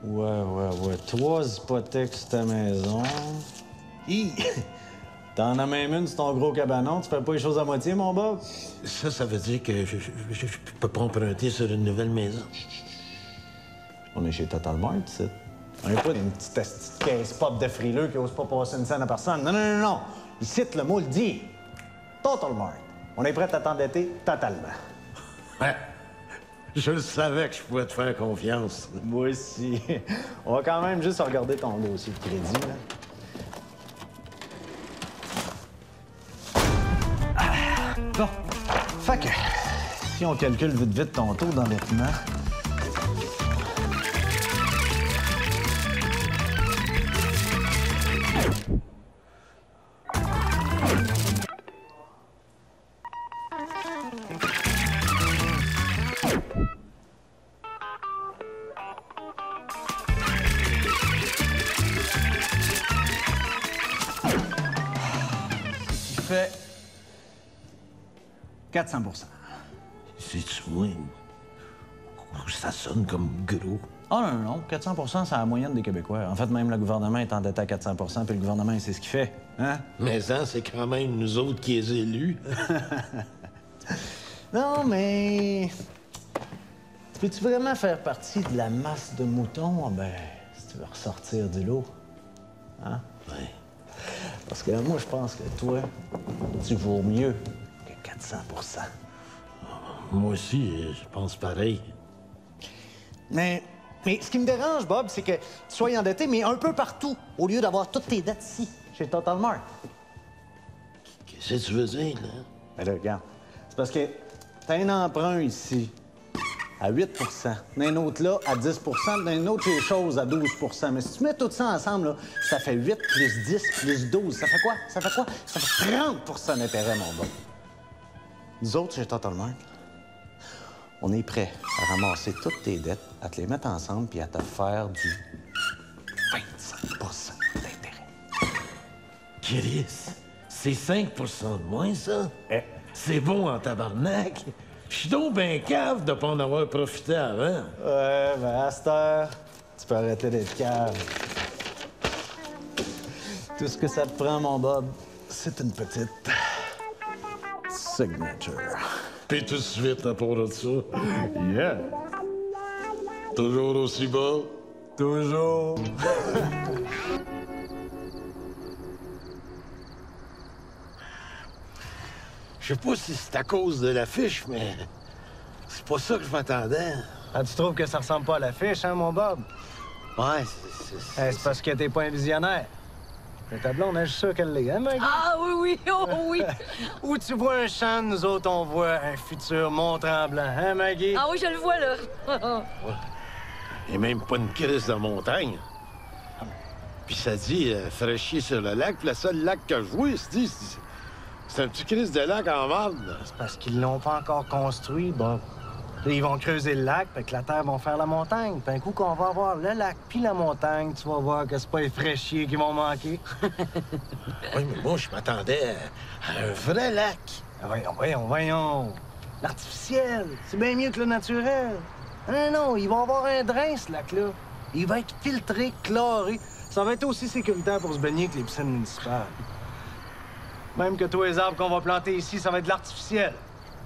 Ouais. 3 hypothèques sur ta maison. T'en as même une sur ton gros cabanon. Tu fais pas les choses à moitié, mon Bob? Ça veut dire que je peux pas emprunter sur une nouvelle maison. On est chez Total Mart, ici. On n'est pas une petite caisse pop de frileux qui ose pas passer une scène à personne. Non. Ici, le mot le dit. Total Mart. On est prêt à t'endetter totalement. Ouais. Je le savais que je pouvais te faire confiance. Moi aussi. On va quand même juste regarder ton dossier de crédit, là. Bon. Fait que, si on calcule vite ton taux d'endettement... Ce qui fait 400 %. C'est-tu moi? Ça sonne comme gros. Ah non, 400 % c'est la moyenne des Québécois. En fait, même le gouvernement est endetté à 400 % puis le gouvernement, il sait ce qu'il fait. Hein? Mais ça, c'est quand même nous autres qui les élus. Non, mais... Peux-tu vraiment faire partie de la masse de moutons? Ben, si tu veux ressortir du lot. Hein? Oui. Parce que moi, je pense que toi, tu vaux mieux que 400 %. Moi aussi, je pense pareil. Mais ce qui me dérange, Bob, c'est que tu sois endetté, mais un peu partout, au lieu d'avoir toutes tes dettes ici, chez Total Mart. Qu'est-ce que tu veux dire, là? Ben là, regarde. C'est parce que t'as un emprunt ici à 8 d'un autre là à 10 d'un autre les choses à 12 Mais si tu mets tout ça ensemble, là, ça fait 8 plus 10 plus 12. Ça fait quoi? Ça fait 30 d'intérêt, mon bon. Nous autres, chez Total Mart, on est prêts à ramasser toutes tes dettes, à te les mettre ensemble puis à te faire du 25 d'intérêt. Chris, c'est 5 de moins, ça? Eh. C'est bon en tabarnak. Je suis donc ben cave de pas en avoir profité avant. Ouais, ben à cette heure, tu peux arrêter d'être cave. Tout ce que ça te prend, mon Bob, c'est une petite signature. Puis tout de suite, à part de ça, Yeah! toujours aussi beau. Toujours! Je sais pas si c'est à cause de l'affiche, mais c'est pas ça que je m'attendais. Ah, tu trouves que ça ressemble pas à l'affiche, hein, mon Bob? Ouais, C'est parce que t'es pas un visionnaire. Mais ta blonde, je suis sûr qu'elle l'est, hein, Maggie? Ah oui, oh oui! Où tu vois un champ, nous autres, on voit un futur Mont-Tremblant, hein, Maggie? Ah oui, je le vois, là. Et même pas une crise de montagne. Puis ça dit fraîchier sur le lac, puis le seul lac que je vois, c'est un petit crise de lac en marde. C'est parce qu'ils l'ont pas encore construit, Bob. Là, ils vont creuser le lac, puis que la terre va faire la montagne. Puis un coup qu'on va avoir le lac puis la montagne, tu vas voir que c'est pas les fraîchiers qui vont manquer. Oui, mais moi, je m'attendais à un vrai lac. Ah, voyons. L'artificiel, c'est bien mieux que le naturel. Non, il va avoir un drain, ce lac-là. Il va être filtré, chloré. Ça va être aussi sécuritaire pour se baigner que les piscines municipales. Même que tous les arbres qu'on va planter ici, ça va être de l'artificiel.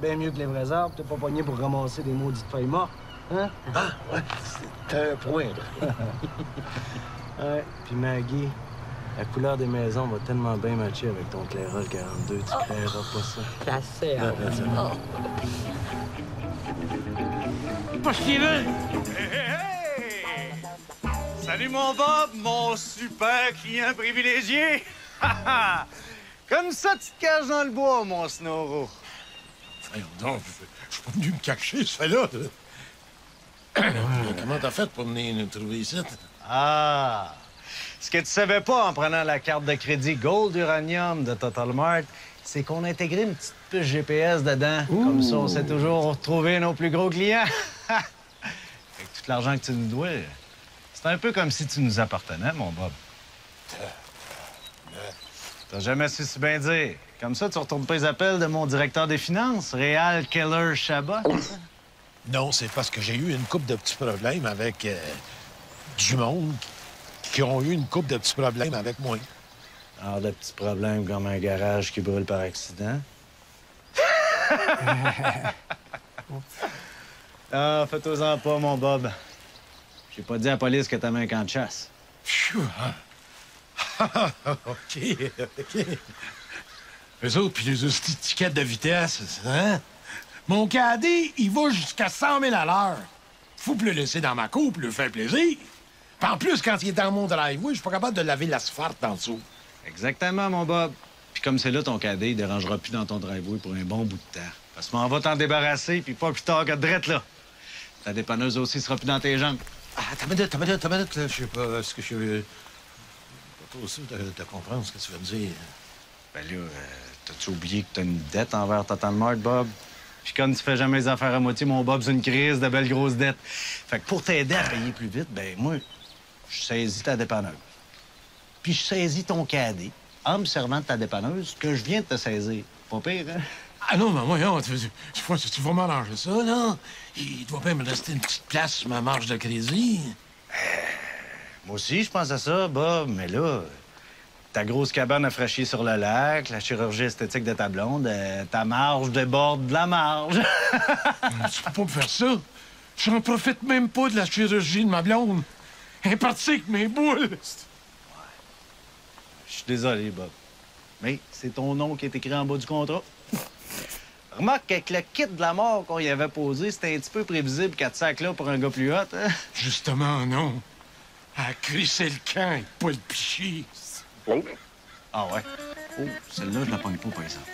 Bien mieux que les vrais arbres, t'es pas pogné pour ramasser des maudites feuilles mortes. Hein? Ah, ouais, c'est un point, là. Ouais, puis Maggie, la couleur des maisons va tellement bien matcher avec ton Clairol 42, tu créeras pas ça. La serre. Pas Steven! Hey! Salut mon Bob, mon super client privilégié! Comme ça, tu te caches dans le bois, mon Snoro. Non, je suis pas venu me cacher, ce fait-là. Comment t'as fait pour venir nous trouver ici? Ah! Ce que tu savais pas en prenant la carte de crédit Gold Uranium de Total Mart, c'est qu'on a intégré une petite puce GPS dedans. Comme ça, on sait toujours retrouver nos plus gros clients. Fait que tout l'argent que tu nous dois, c'est un peu comme si tu nous appartenais, mon Bob. T'as jamais su si bien dire. Comme ça, tu retournes pas les appels de mon directeur des finances, Réal Keller Chabot. Non, c'est parce que j'ai eu une couple de petits problèmes avec du monde qui ont eu une couple de petits problèmes avec moi. Alors, de petits problèmes comme un garage qui brûle par accident. Ah, fais-toi-en pas, mon Bob. J'ai pas dit à la police que t'avais un camp de chasse. Phew, hein? OK, OK. Eux autres, puis les étiquettes de vitesse, hein? Mon cadet, il va jusqu'à 100 000 à l'heure. Faut plus le laisser dans ma cour pour lui faire plaisir. Puis en plus, quand il est dans mon driveway, je suis pas capable de laver l'asphalte en dessous. Exactement, mon Bob. Puis comme c'est là, ton cadet, il dérangera plus dans ton driveway pour un bon bout de temps. Parce qu'on va t'en débarrasser, puis pas plus tard que drette, là. Ta dépanneuse aussi sera plus dans tes jambes. Ah, t'as une minute, là. Je sais pas, est-ce que je suis... pas trop sûr de comprendre ce que tu veux me dire. Ben là, t'as-tu oublié que t'as une dette envers Total Mart, Bob? Puis comme tu fais jamais les affaires à moitié, mon Bob, c'est une crise de belles grosses dettes. Fait que pour t'aider à payer plus vite, ben moi, je saisis ta dépanneuse. Puis je saisis ton cadet en me servant de ta dépanneuse que je viens de te saisir. Pas pire, hein? Ah non, mais voyons, tu vas m'arranger ça, là? Il doit pas me rester une petite place sur ma marge de crédit. Moi aussi, je pense à ça, Bob, mais là, ta grosse cabane à fraîchir sur le lac, la chirurgie esthétique de ta blonde, ta marge déborde de la marge. Tu peux pas me faire ça. J'en profite même pas de la chirurgie de ma blonde. Elle est partie avec mes boules. Je suis désolé, Bob. Mais c'est ton nom qui est écrit en bas du contrat. Remarque qu'avec le kit de la mort qu'on y avait posé, c'était un petit peu prévisible 4 sacs là pour un gars plus hot, hein? Justement, non. À crisser le camp et pas le picher. Ah ouais? Oh, celle-là, je la pogne pas, par exemple.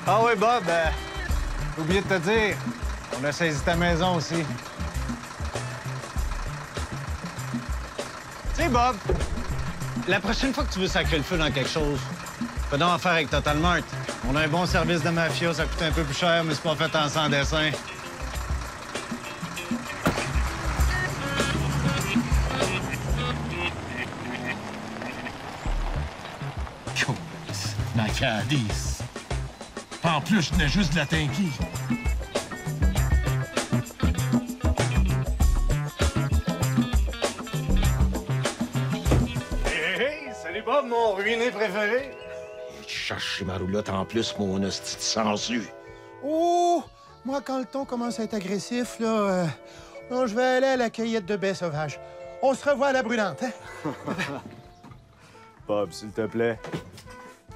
Ah oui, Bob, j'ai oublié de te dire, on a saisi ta maison aussi. Tu sais, Bob, la prochaine fois que tu veux sacrer le feu dans quelque chose, fais donc affaire avec Total Mart. On a un bon service de mafia, ça coûte un peu plus cher, mais c'est pas fait en sans dessin. Ma cadice. En plus, je tenais juste de la tanky. Hey, salut Bob, mon ruiné préféré. Je cherche ma roulotte en plus, mon hostie de sensu. Oh! Moi, quand le ton commence à être agressif, là, non, je vais aller à la cueillette de baies sauvages. On se revoit à la brûlante, hein? Bob, s'il te plaît.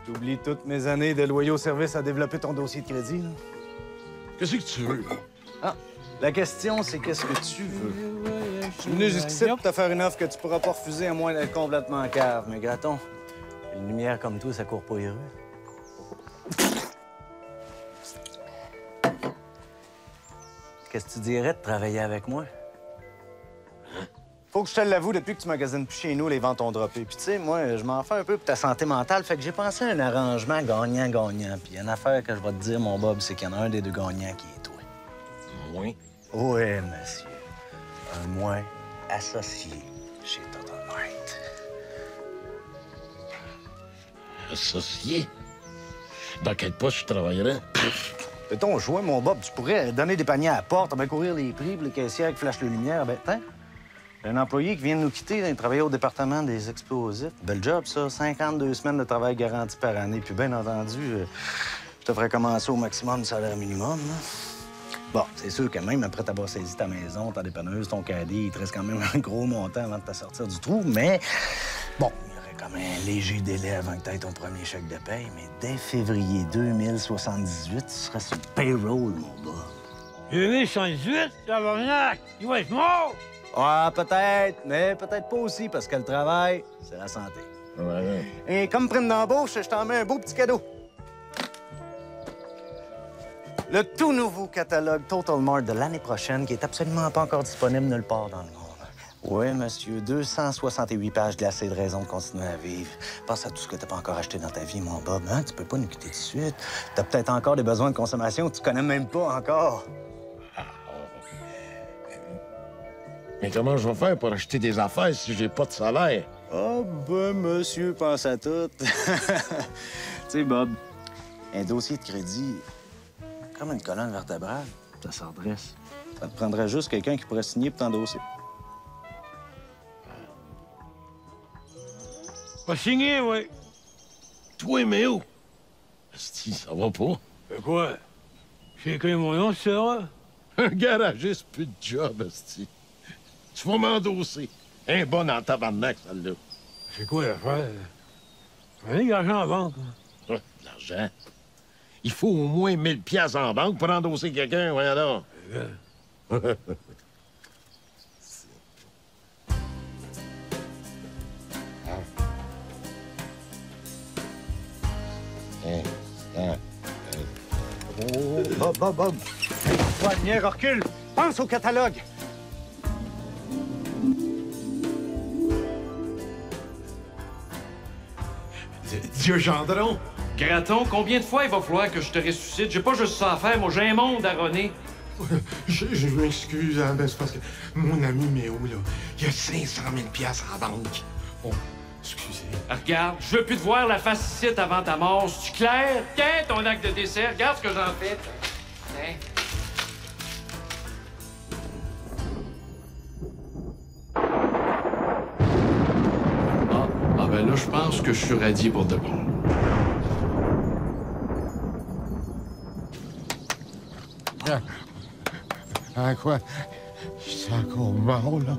T'oublies toutes mes années de loyaux services à développer ton dossier de crédit, là. Qu'est-ce que tu veux? Ah, la question, c'est qu'est-ce que tu veux? Je suis venu jusqu'ici pour te faire une offre que tu pourras pas refuser à moins d'être complètement cave, mais gâton. Une lumière comme toi, ça court pas les rues. Qu'est-ce que tu dirais de travailler avec moi? Faut que je te l'avoue, depuis que tu magasines plus chez nous, les ventes ont droppé. Puis tu sais, moi, je m'en fais un peu pour ta santé mentale, fait que j'ai pensé à un arrangement gagnant-gagnant. Puis une affaire que je vais te dire, mon Bob, c'est qu'il y en a un des deux gagnants qui est toi. Oui. Oui, monsieur. Un moins associé chez Total Mart. Associé? Dans quel poste je travaillerais? C'est ton choix, mon Bob. Tu pourrais donner des paniers à la porte, ben courir les prix, puis les caissières qui flashent les lumières. Ben, tiens, un employé qui vient de nous quitter, il travaillait au département des explosifs. Bel job, ça. 52 semaines de travail garanti par année. Puis, bien entendu, je te ferais commencer au maximum du salaire minimum, là. Bon, c'est sûr que même après t'avoir saisi ta maison, ta dépanneuse, ton cadet, il te reste quand même un gros montant avant de te sortir du trou, mais bon, il y aurait comme un léger délai avant que tu aies ton premier chèque de paye, mais dès février 2078, tu seras sur le payroll, mon Bob. 2078, ça va venir. Il va être mort. Ah, peut-être, mais peut-être pas aussi, parce que le travail, c'est la santé. Ouais. Et comme prime d'embauche, je t'en mets un beau petit cadeau. Le tout nouveau catalogue Total Mart de l'année prochaine, qui est absolument pas encore disponible nulle part dans le monde. Oui, monsieur, 268 pages glacées de raisons de continuer à vivre. Pense à tout ce que t'as pas encore acheté dans ta vie, mon Bob. Hein? Tu peux pas nous quitter tout de suite. T'as peut-être encore des besoins de consommation que tu connais même pas encore. Mais comment je vais faire pour acheter des affaires si j'ai pas de salaire? Ah, ben, monsieur pense à tout. Tu sais, Bob, un dossier de crédit, comme une colonne vertébrale, ça se redresse. Ça te prendrait juste quelqu'un qui pourrait signer pour t'endosser. Pas signé, oui. Toi, Méo. Asti, ça va pas. Fait quoi? J'ai écrit mon nom, c'est ça? Un garagiste, plus de job, asti. Tu vas m'endosser. Un bon en tabarnak, celle-là. C'est quoi l'affaire? J'en ai de l'argent en banque. Ah, de l'argent. Il faut au moins 1000 piastres en banque pour endosser quelqu'un, voyons donc. Bob! Toi, Lumière, recule! Pense au catalogue! Dieu Gendron! Graton, combien de fois il va falloir que je te ressuscite? J'ai pas juste ça à faire, moi, j'ai un monde à runner. Je m'excuse, hein, ben, c'est parce que mon ami Méo, là, il a 500 000 piastres en banque. Oh, excusez. Regarde, je veux plus te voir la face ici avant ta mort. C'est-tu clair? Tiens, ton acte de décès, regarde ce que j'en fais. Tiens. Ah ben là, je pense que je suis radié pour de bon. Ah, quoi? C'est encore mort, là?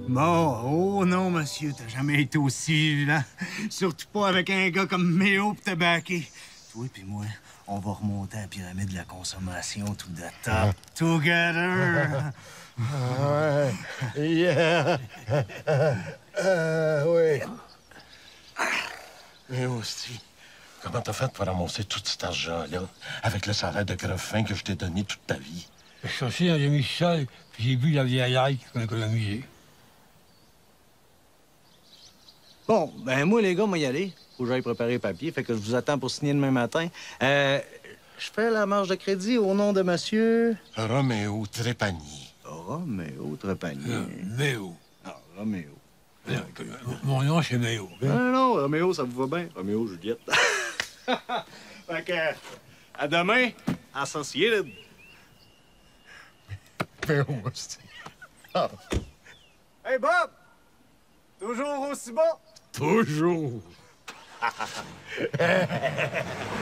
Mort? Oh non, monsieur, t'as jamais été aussi violent. Surtout pas avec un gars comme Méo pour te baquer. Toi puis moi, on va remonter à la pyramide de la consommation tout de top. Together! Ouais. Yeah. Oui. Mais hostie, comment t'as fait pour ramasser tout cet argent-là avec le salaire de greffin que je t'ai donné toute ta vie? Je suis sorti dans demi-sol, puis j'ai vu la vieille aille qu'on économisait. Bon, ben moi, les gars, moi y aller. Faut que j'aille préparer les papiers, fait que je vous attends pour signer demain matin. Je fais la marge de crédit au nom de monsieur... Roméo Trépanier. Roméo Trépanier. Méo. Ah, Roméo. Mon nom, c'est Méo. Non, Roméo, ça vous va bien. Roméo, Juliette. Fait que, à demain, Associated. Méo, hostie. Ah. Hey, Bob! Toujours aussi bon? Toujours.